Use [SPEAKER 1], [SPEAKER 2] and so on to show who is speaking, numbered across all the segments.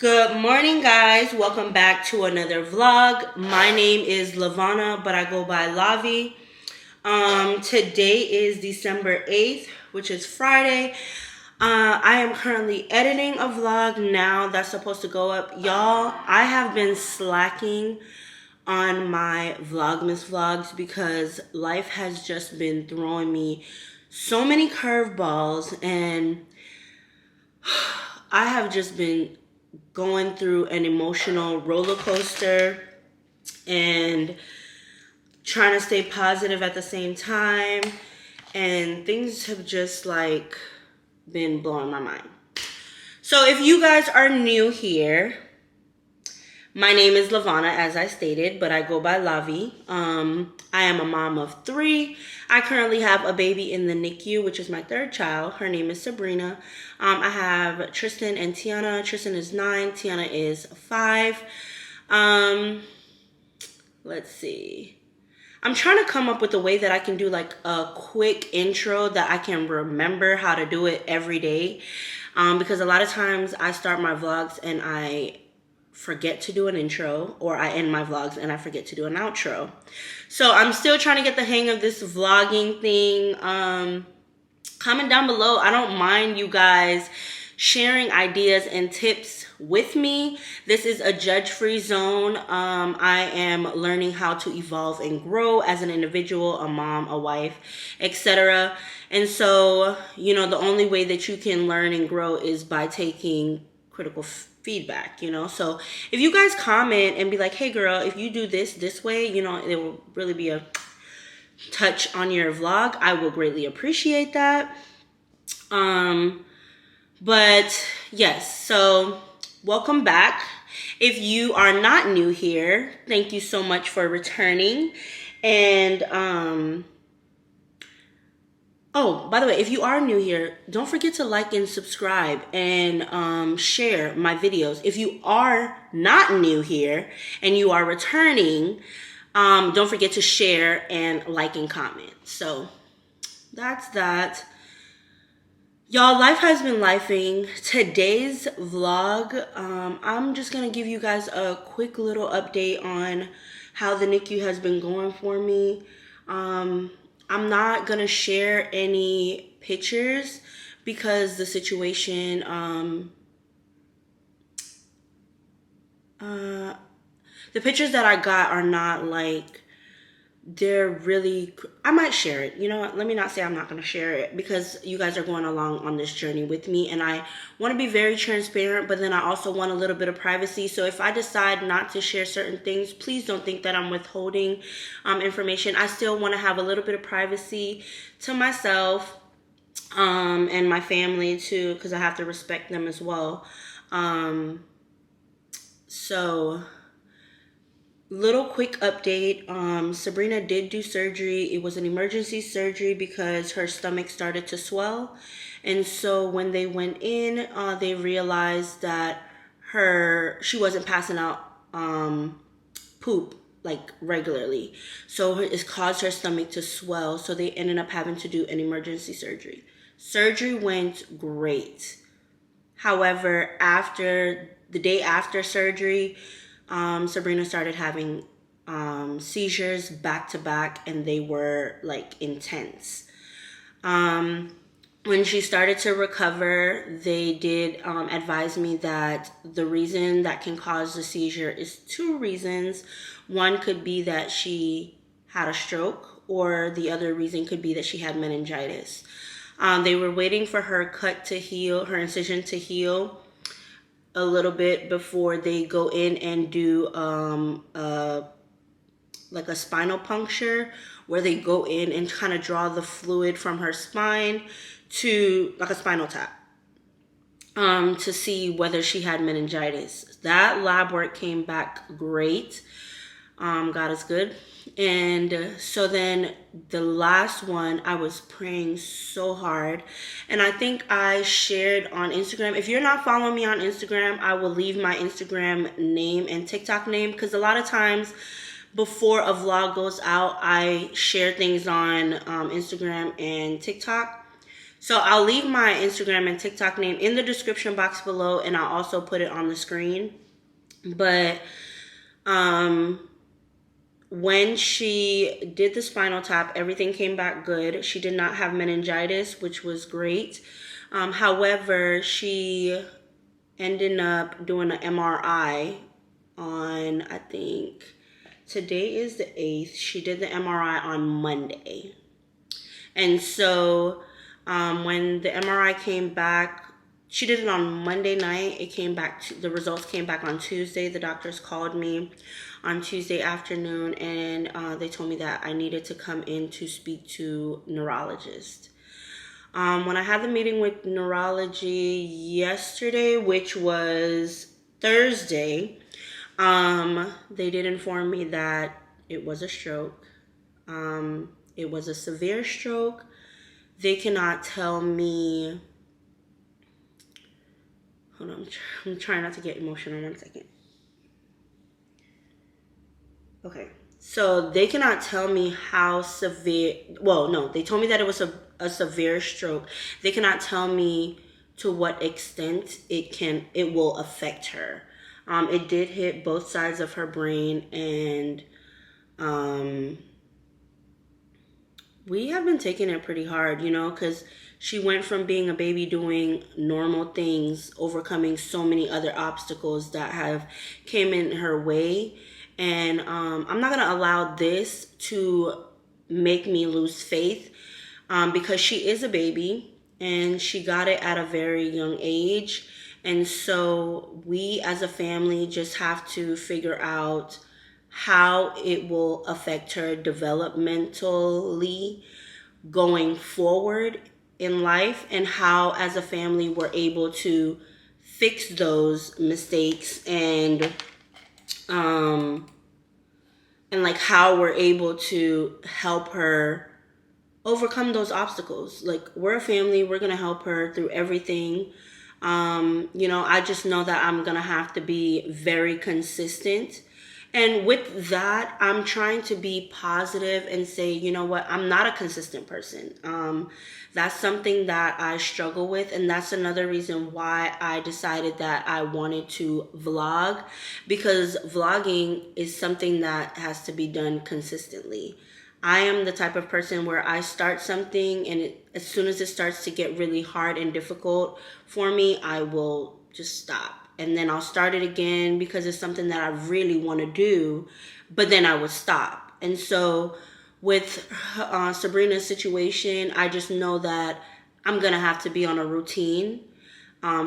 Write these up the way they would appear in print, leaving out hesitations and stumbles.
[SPEAKER 1] Good morning, guys. Welcome back to another vlog. My name is Lavaughna, but I go by Lavi. Today is December 8th, which is Friday. I am currently editing a vlog now that's supposed to go up. Y'all, I have been slacking on my Vlogmas vlogs because life has just been throwing me so many curveballs, and I have just been going through an emotional roller coaster and trying to stay positive at the same time, and things have just like been blowing my mind. So if you guys are new here, my name is Lavaughna, as I stated, but I go by Lavi. I am a mom of 3. I currently have a baby in the Nicu, which is my 3rd child. Her name is Sabrina. I have Tristan and Tiana. Tristan is 9. Tiana is 5. Let's see. I'm trying to come up with a way that I can do like a quick intro that I can remember how to do it every day. Because a lot of times I start my vlogs and I forget to do an intro, or I end my vlogs and I forget to do an outro. So I'm still trying to get the hang of this vlogging thing. Comment down below. I don't mind you guys sharing ideas and tips with me. This is a judge-free zone. I am learning how to evolve and grow as an individual, a mom, a wife, etc. And so, you know, the only way that you can learn and grow is by taking critical feedback, you know. So if you guys comment and be like, hey girl, if you do this way, you know, it will really be a touch on your vlog. I will greatly appreciate that. But yes, so welcome back. If you are not new here, thank you so much for returning. And oh, by the way, if you are new here, don't forget to like and subscribe and share my videos. If you are not new here and you are returning, don't forget to share and like and comment. So that's that. Y'all, life has been lifing. Today's vlog, I'm just going to give you guys a quick little update on how the NICU has been going for me. I'm not going to share any pictures because the situation, the pictures that I got are not like, they're really, I might share it. You know what? Let me not say I'm not going to share it because you guys are going along on this journey with me, and I want to be very transparent, but then I also want a little bit of privacy. So if I decide not to share certain things, please don't think that I'm withholding information. I still want to have a little bit of privacy to myself and my family too, because I have to respect them as well. So little quick update. Sabrina did do surgery. It was an emergency surgery because her stomach started to swell, and so when they went in, they realized that she wasn't passing out poop like regularly, so it caused her stomach to swell, so they ended up having to do an emergency surgery. Surgery went great. However, after the day after surgery, Sabrina started having seizures back to back, and they were like intense. When she started to recover, they did advise me that the reason that can cause the seizure is 2 reasons. One could be that she had a stroke, or the other reason could be that she had meningitis. They were waiting for her cut to heal, her incision to heal a little bit before they go in and do like a spinal puncture, where they go in and kind of draw the fluid from her spine to like a spinal tap to see whether she had meningitis. That lab work came back great. God is good. And so then the last one, I was praying so hard, and I think I shared on Instagram. If you're not following me on Instagram, I will leave my Instagram name and TikTok name, because a lot of times before a vlog goes out, I share things on Instagram and TikTok. So I'll leave my Instagram and TikTok name in the description box below, and I'll also put it on the screen. But when she did the spinal tap, everything came back good. She did not have meningitis, which was great. However, she ended up doing an MRI on, I think, today is the 8th. She did the MRI on Monday. And so when the MRI came back, she did it on Monday night. It came back, the results came back on Tuesday. The doctors called me on Tuesday afternoon, and they told me that I needed to come in to speak to neurologist. When I had the meeting with neurology yesterday, which was Thursday, they did inform me that it was a stroke. It was a severe stroke. They cannot tell me. Hold on, I'm trying not to get emotional. 1 second. Okay, so they cannot tell me how severe. Well, no, they told me that it was a severe stroke. They cannot tell me to what extent it will affect her. It did hit both sides of her brain, and we have been taking it pretty hard, because she went from being a baby doing normal things, overcoming so many other obstacles that have came in her way. And I'm not going to allow this to make me lose faith, because she is a baby and she got it at a very young age. And so we as a family just have to figure out how it will affect her developmentally going forward in life, and how as a family we're able to fix those mistakes, and like how we're able to help her overcome those obstacles. Like, we're a family, we're gonna help her through everything. I just know that I'm gonna have to be very consistent. And with that, I'm trying to be positive and say, you know what, I'm not a consistent person. That's something that I struggle with. And that's another reason why I decided that I wanted to vlog, because vlogging is something that has to be done consistently. I am the type of person where I start something, and as soon as it starts to get really hard and difficult for me, I will just stop. And then I'll start it again because it's something that I really want to do, but then I would stop. And so with Sabrina's situation, I just know that I'm going to have to be on a routine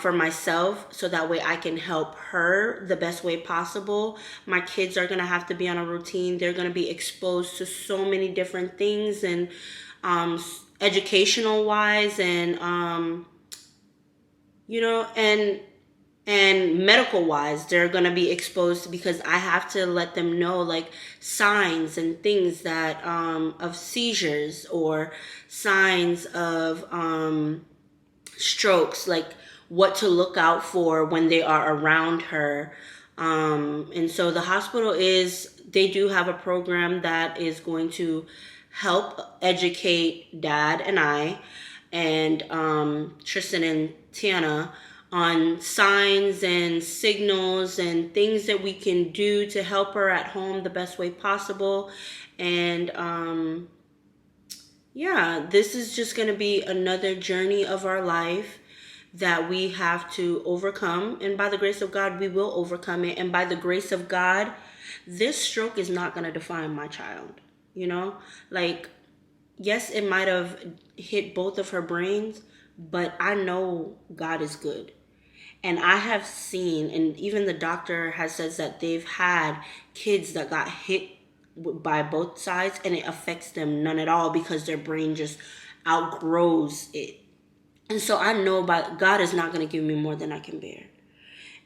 [SPEAKER 1] for myself, so that way I can help her the best way possible. My kids are going to have to be on a routine. They're going to be exposed to so many different things, and educational wise, and and medical wise, they're going to be exposed, because I have to let them know like signs and things that of seizures, or signs of strokes, like what to look out for when they are around her. And so the hospital they do have a program that is going to help educate Dad and I, and Tristan and Tiana, on signs and signals and things that we can do to help her at home the best way possible. And this is just going to be another journey of our life that we have to overcome. And by the grace of God, we will overcome it. And by the grace of God, this stroke is not going to define my child. Like, yes, it might have hit both of her brains, but I know God is good. And I have seen, and even the doctor has said that they've had kids that got hit by both sides, and it affects them none at all, because their brain just outgrows it. And so I know God is not going to give me more than I can bear.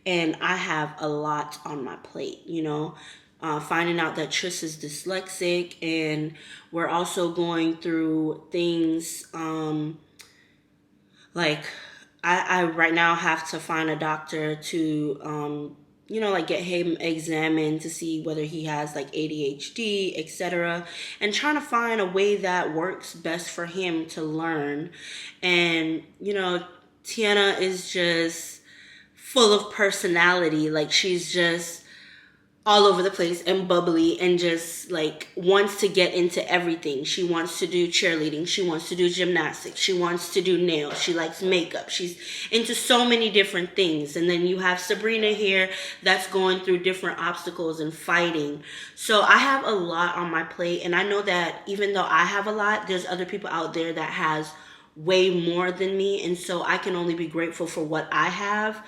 [SPEAKER 1] And I have a lot on my plate, finding out that Tris is dyslexic, and we're also going through things like I right now have to find a doctor to you know, like get him examined to see whether he has like ADHD, etc. And trying to find a way that works best for him to learn. And, you know, Tiana is just full of personality. Like she's just all over the place and bubbly and just like wants to get into everything. She wants to do cheerleading. She wants to do gymnastics. She wants to do nails. She likes makeup. She's into so many different things. And then you have Sabrina here that's going through different obstacles and fighting. So I have a lot on my plate. And I know that even though I have a lot, there's other people out there that has way more than me. And so I can only be grateful for what I have.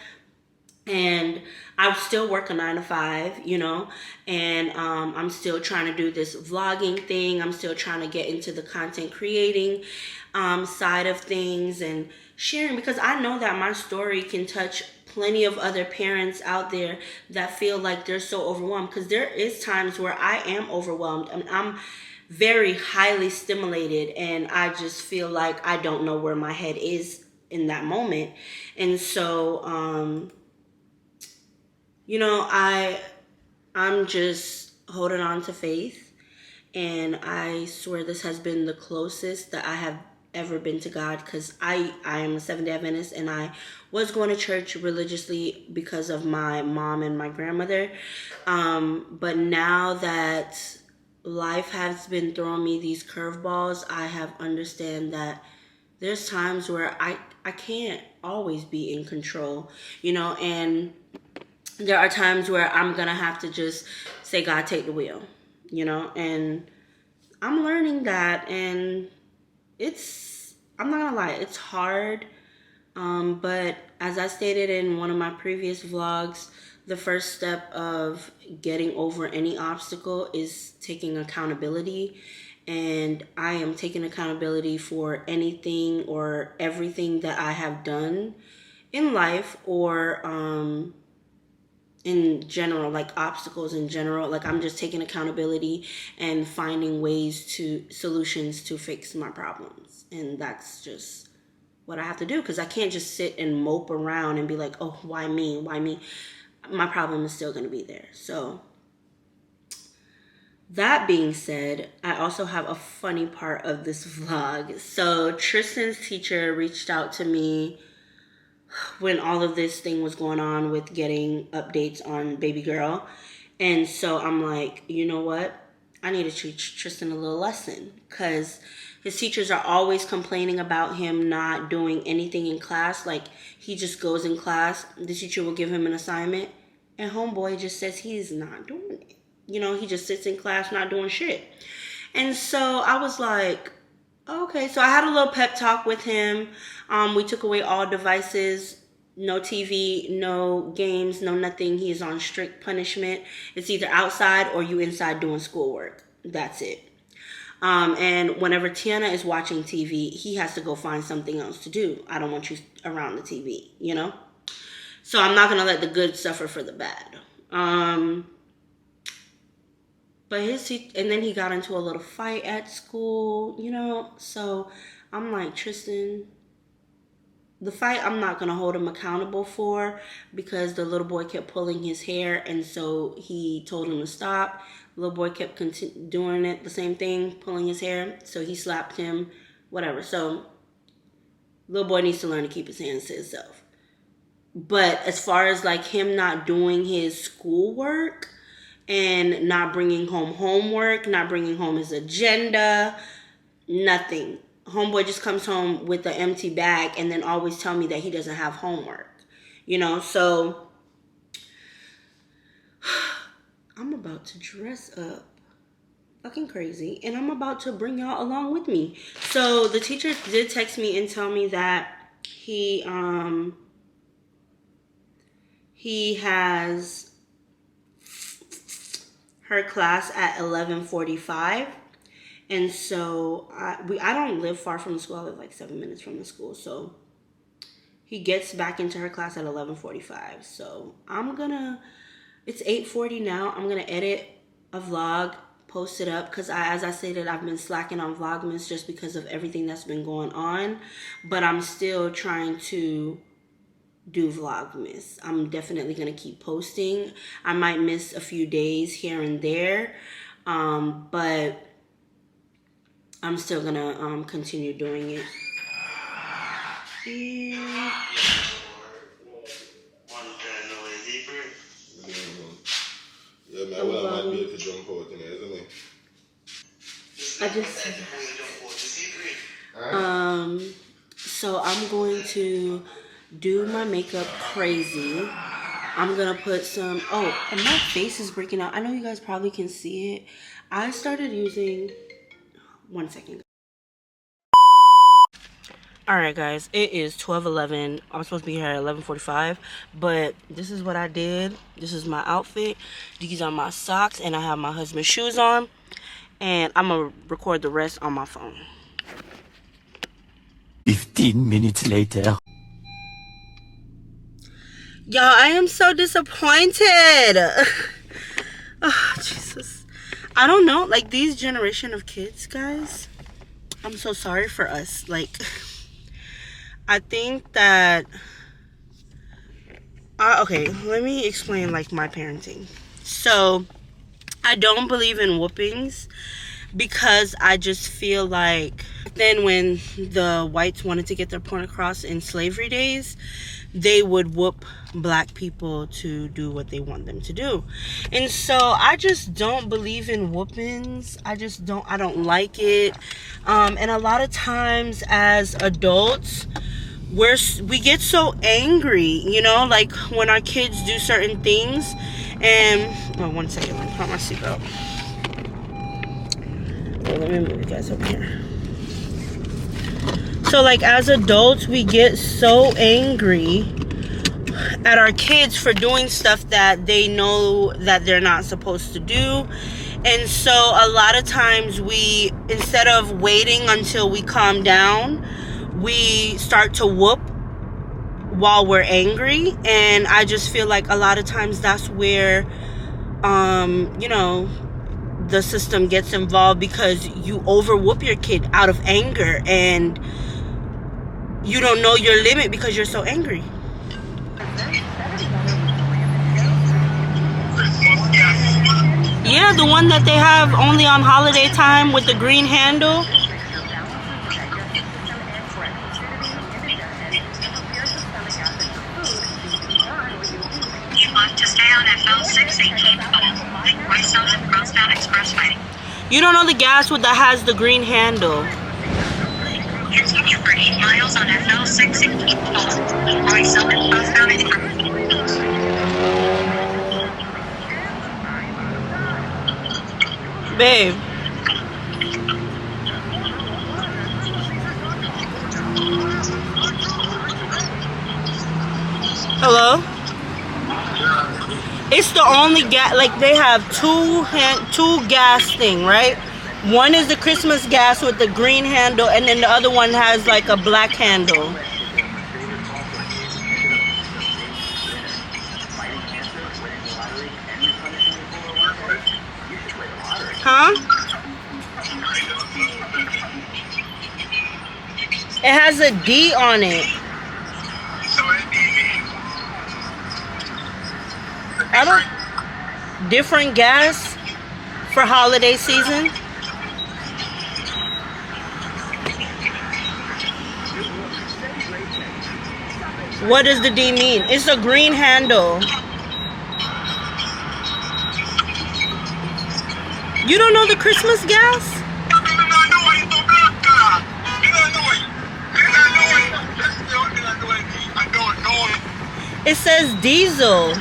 [SPEAKER 1] And I still work a 9 to 5, you know, and I'm still trying to do this vlogging thing. I'm still trying to get into the content creating side of things and sharing, because I know that my story can touch plenty of other parents out there that feel like they're so overwhelmed, because there is times where I am overwhelmed and I'm very highly stimulated and I just feel like I don't know where my head is in that moment. And so, you know, I'm just holding on to faith, and I swear this has been the closest that I have ever been to God, because I am a Seventh-day Adventist, and I was going to church religiously because of my mom and my grandmother. But now that life has been throwing me these curveballs, I have understand that there's times where I can't always be in control, you know, and there are times where I'm going to have to just say, God, take the wheel, you know, and I'm learning that. And I'm not going to lie, it's hard. But as I stated in one of my previous vlogs, the first step of getting over any obstacle is taking accountability. And I am taking accountability for anything or everything that I have done in life, or, in general, like obstacles in general. Like I'm just taking accountability and finding solutions to fix my problems. And that's just what I have to do, because I can't just sit and mope around and be like, oh, why me? Why me? My problem is still going to be there. So that being said, I also have a funny part of this vlog. So Tristan's teacher reached out to me when all of this thing was going on with getting updates on baby girl. And so I'm like, you know what? I need to teach Tristan a little lesson, because his teachers are always complaining about him not doing anything in class. Like he just goes in class, the teacher will give him an assignment, and homeboy just says he's not doing it. You know, he just sits in class not doing shit. And so I was like, okay, so I had a little pep talk with him. We took away all devices, no TV, no games, no nothing. He is on strict punishment. It's either outside or you inside doing schoolwork. That's it. And whenever Tiana is watching TV, he has to go find something else to do. I don't want you around the TV, you know? So I'm not going to let the good suffer for the bad. But and then he got into a little fight at school, you know? So I'm like, Tristan, the fight I'm not going to hold him accountable for, because the little boy kept pulling his hair, and so he told him to stop. The little boy kept doing it, the same thing, pulling his hair, so he slapped him, whatever. So little boy needs to learn to keep his hands to himself. But as far as like him not doing his schoolwork and not bringing home homework, not bringing home his agenda, nothing. Homeboy just comes home with an empty bag and then always tell me that he doesn't have homework. You know, so I'm about to dress up fucking crazy, and I'm about to bring y'all along with me. So the teacher did text me and tell me that he has her class at 11:45. And so I don't live far from the school. I live like 7 minutes from the school. So he gets back into her class at 11:45. So it's 8:40 now. I'm going to edit a vlog, post it up, because as I stated, I've been slacking on Vlogmas just because of everything that's been going on. But I'm still trying to do Vlogmas. I'm definitely gonna keep posting. I might miss a few days here and there, but I'm still gonna continue doing it. And
[SPEAKER 2] yeah, man, well, I might be able to jump out in there, isn't it?
[SPEAKER 1] I just so I'm going to do my makeup crazy. I'm gonna put some, and my face is breaking out. I know you guys probably can see it. I started using, 1 second. All right, guys, it is 12:11. I'm supposed to be here at 11:45, but this is what I did. This is my outfit. These are my socks, and I have my husband's shoes on, and I'm gonna record the rest on my phone. 15 minutes later. Y'all, I am so disappointed. Oh, Jesus. I don't know, like, these generation of kids, guys, I'm so sorry for us. Like, I think that, okay, let me explain, like, my parenting. So, I don't believe in whoopings because I just feel like then when the whites wanted to get their point across in slavery days, they would whoop black people to do what they want them to do. And so I just don't believe in whoopings. I don't like it. And a lot of times as adults, we get so angry, you know, like when our kids do certain things. And 1 second, let me put my seatbelt. Let me move you guys over here. So like as adults, we get so angry at our kids for doing stuff that they know that they're not supposed to do. And so a lot of times we, instead of waiting until we calm down, we start to whoop while we're angry. And I just feel like a lot of times that's where, you know, the system gets involved, because you over whoop your kid out of anger and you don't know your limit because you're so angry. Yeah, the one that they have only on holiday time with the green handle.
[SPEAKER 3] You want to stay on FL 618 Rosedale Expressway.
[SPEAKER 1] You don't know the gas that has the green handle.
[SPEAKER 3] Continue for 8 miles on FL 618 Rosedale Expressway.
[SPEAKER 1] Babe. Hello? It's the only gas, like they have two gas thing, right? One is the Christmas gas with the green handle, and then the other one has like a black handle. Huh? It has a D on it. I don't. Different gas for holiday season. What does the D mean? It's a green handle. You don't know the Christmas gas? It says diesel.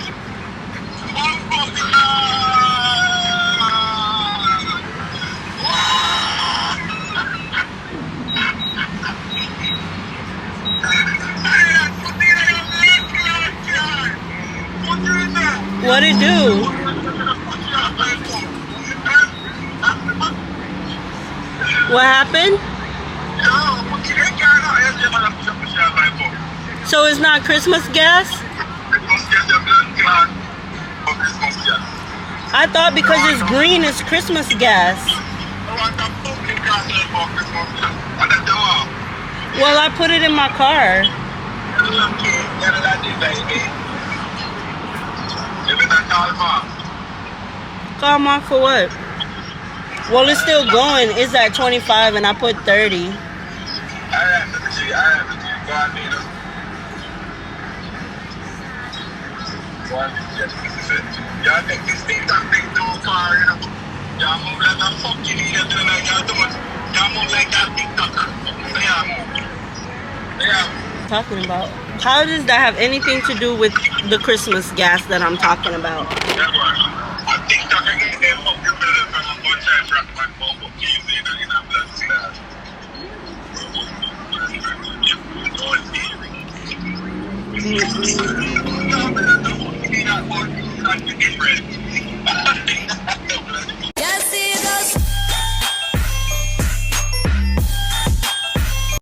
[SPEAKER 1] What'd it do? What happened? So it's not Christmas gas? I thought because it's green, it's Christmas gas. Well, I put it in my car. Call mark for what? Well, it's still going. It's at 25 and I put 30.
[SPEAKER 3] Y'all make this TikTok thing too far, you know. Y'all move like a fucking idiot, you know. Y'all move like that TikToker. So yeah.
[SPEAKER 1] Talking about. How does that have anything to do with the Christmas gas that I'm talking about?
[SPEAKER 3] Yeah, boy. A TikToker get them fucking better from a bunch of rock man bump keys in a blood glass.